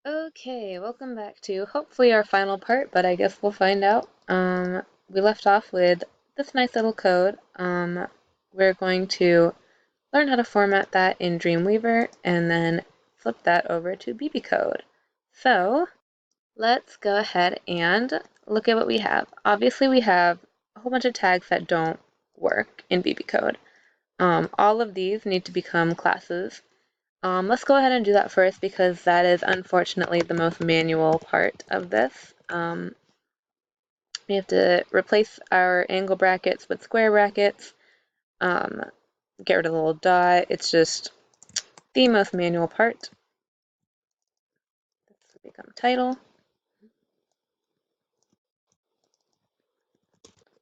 Okay, welcome back to hopefully our final part, but I guess we'll find out. We left off with this nice little code. We're going to learn how to format that in Dreamweaver and then flip that over to BBCode. So let's go ahead and look at what we have. Obviously, we have a whole bunch of tags that don't work in BBCode. All of these need to become classes. Let's go ahead and do that first because that is unfortunately the most manual part of this. We have to replace our angle brackets with square brackets, um, get rid of the little dot. It's just the most manual part. This will become title.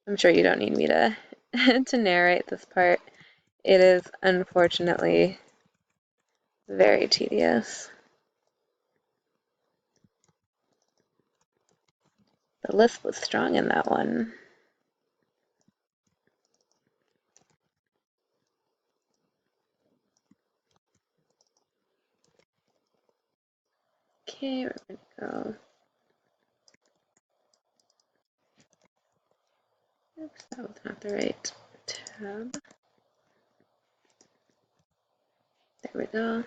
I'm sure you don't need me to, to narrate this part. It is unfortunately very tedious. The lisp was strong in that one. Okay, we're going to go. Oops, that was not the right tab. There we go.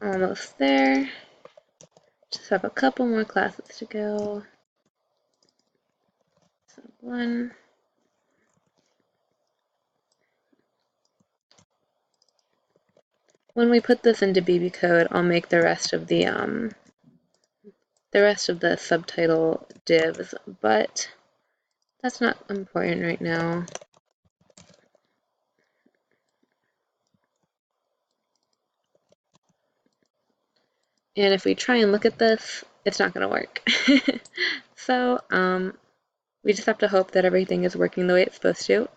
Almost there. Just have a couple more classes to go. So one. When we put this into BBCode, I'll make the rest of the subtitle divs, but that's not important right now. And if we try and look at this, it's not going to work. So we just have to hope that everything is working the way it's supposed to.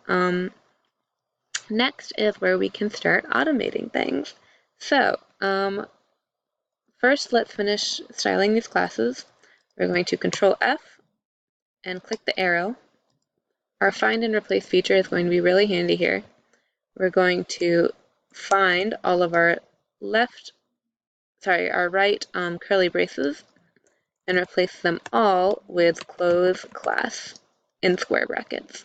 Next is where we can start automating things. So first, let's finish styling these classes. We're going to Control F and click the arrow. Our find and replace feature is going to be really handy here. We're going to find all of our right curly braces and replace them all with close class in square brackets.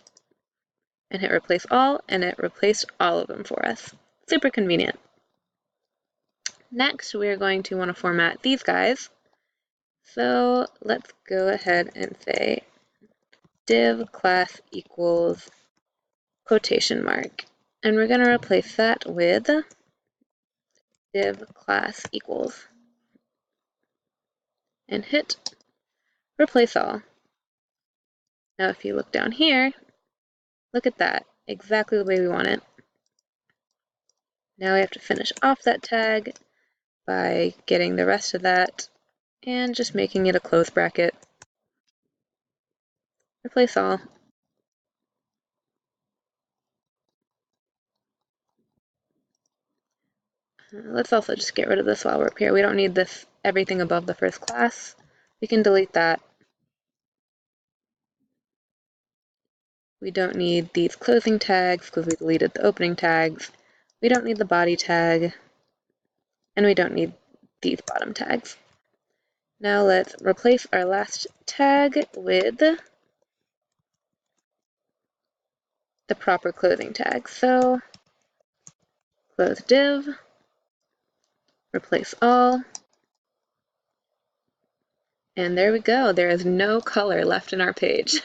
And hit replace all, and it replaced all of them for us. Super convenient. Next, we're going to want to format these guys. So let's go ahead and say div class equals quotation mark. And we're going to replace that with div class equals. And hit replace all. Now if you look down here, look at that. Exactly the way we want it. Now we have to finish off that tag by getting the rest of that and just making it a close bracket. Replace all. Let's also just get rid of this while we're up here. We don't need this everything above the first class. We can delete that. We don't need these closing tags because we deleted the opening tags. We don't need the body tag. And we don't need these bottom tags. Now let's replace our last tag with the proper closing tag. So close div, replace all, and there we go. There is no color left in our page.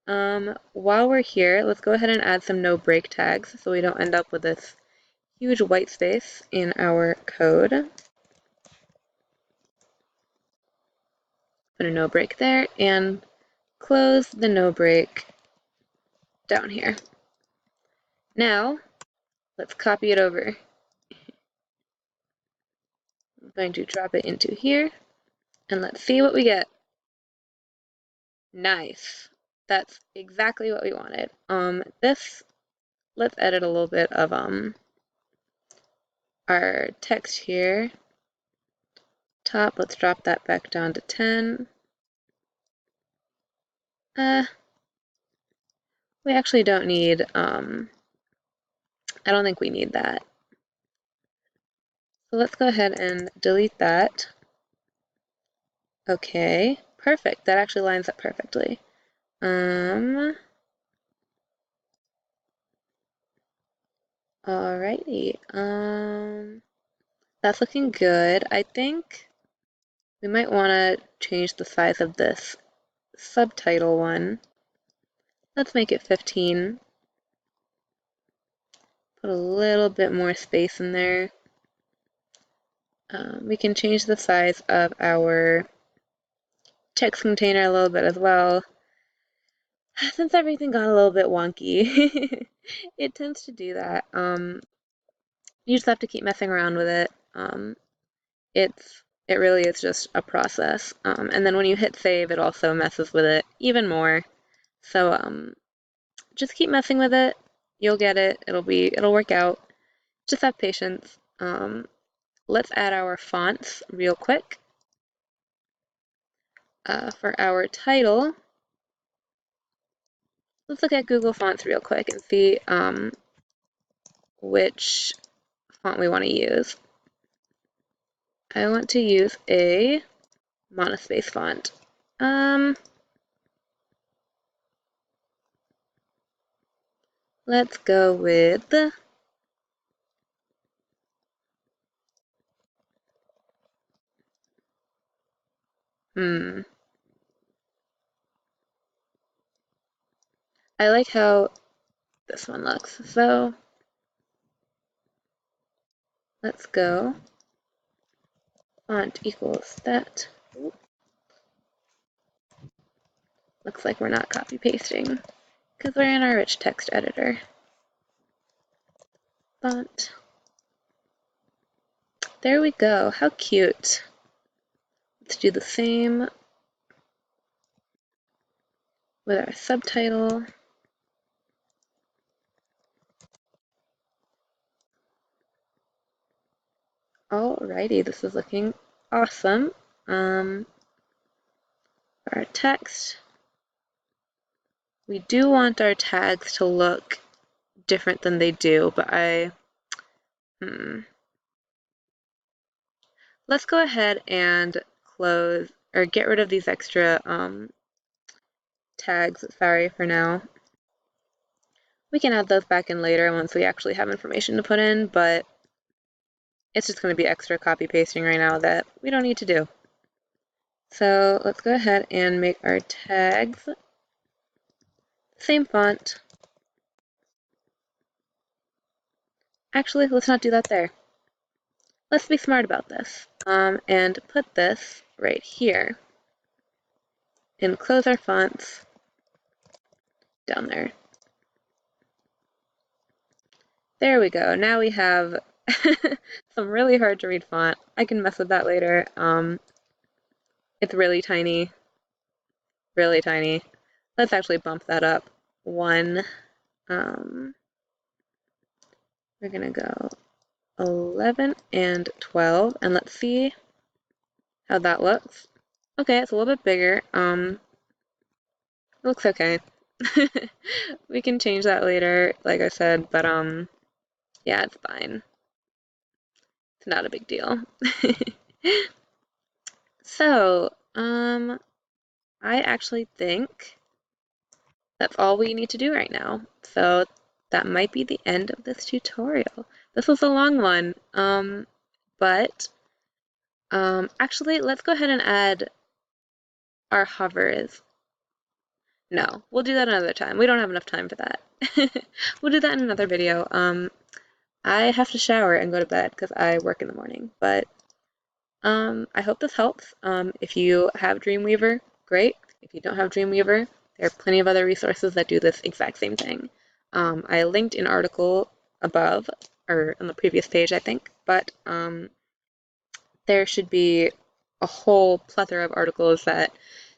While we're here, let's go ahead and add some no break tags so we don't end up with this huge white space in our code. Put a no break there and close the no break down here. Now, let's copy it over. I'm going to drop it into here, and let's see what we get. Nice. That's exactly what we wanted. Let's edit a little bit of our text here. Top, let's drop that back down to 10. We actually don't need, I don't think we need that. So let's go ahead and delete that. Okay, perfect. That actually lines up perfectly. Alrighty. That's looking good. I think we might want to change the size of this subtitle one. Let's make it 15. Put a little bit more space in there. We can change the size of our text container a little bit as well. Since everything got a little bit wonky, it tends to do that. You just have to keep messing around with it. It really is just a process. And then when you hit save, it also messes with it even more. So just keep messing with it. You'll get it. It'll work out. Just have patience. Let's add our fonts real quick. For our title, let's look at Google Fonts real quick and see which font we want to use. I want to use a monospace font. Let's go with I like how this one looks. So let's go font equals that. Looks like we're not copy pasting because we're in our rich text editor. Font. There we go. How cute. Let's do the same with our subtitle. Alrighty, this is looking awesome. For our text, we do want our tags to look different than they do, but let's go ahead and close or get rid of these extra tags, sorry, for now. We can add those back in later once we actually have information to put in, but it's just going to be extra copy pasting right now that we don't need to do. So let's go ahead and make our tags same font. Actually, let's not do that there. Let's be smart about this and put this right here and close our fonts down there. There we go. Now we have some really hard to read font. I can mess with that later. It's really tiny. Really tiny. Let's actually bump that up one. We're gonna go 11 and 12, and let's see how that looks. Okay, it's a little bit bigger. It looks okay. We can change that later, like I said, but yeah, it's fine. It's not a big deal. So, I actually think that's all we need to do right now. So that might be the end of this tutorial. This was a long one, but actually, let's go ahead and add our hovers. No, we'll do that another time. We don't have enough time for that. We'll do that in another video. I have to shower and go to bed because I work in the morning, but I hope this helps. If you have Dreamweaver, great. If you don't have Dreamweaver, there are plenty of other resources that do this exact same thing. I linked an article above, or on the previous page, I think, but there should be a whole plethora of articles that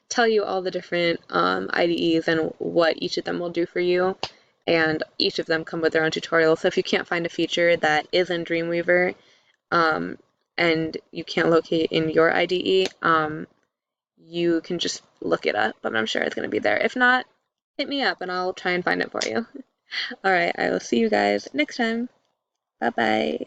tell you all the different IDEs and what each of them will do for you. And each of them come with their own tutorial. So if you can't find a feature that is in Dreamweaver and you can't locate in your IDE, you can just look it up, but I'm sure it's going to be there. If not, hit me up and I'll try and find it for you. All right, I will see you guys next time. Bye bye.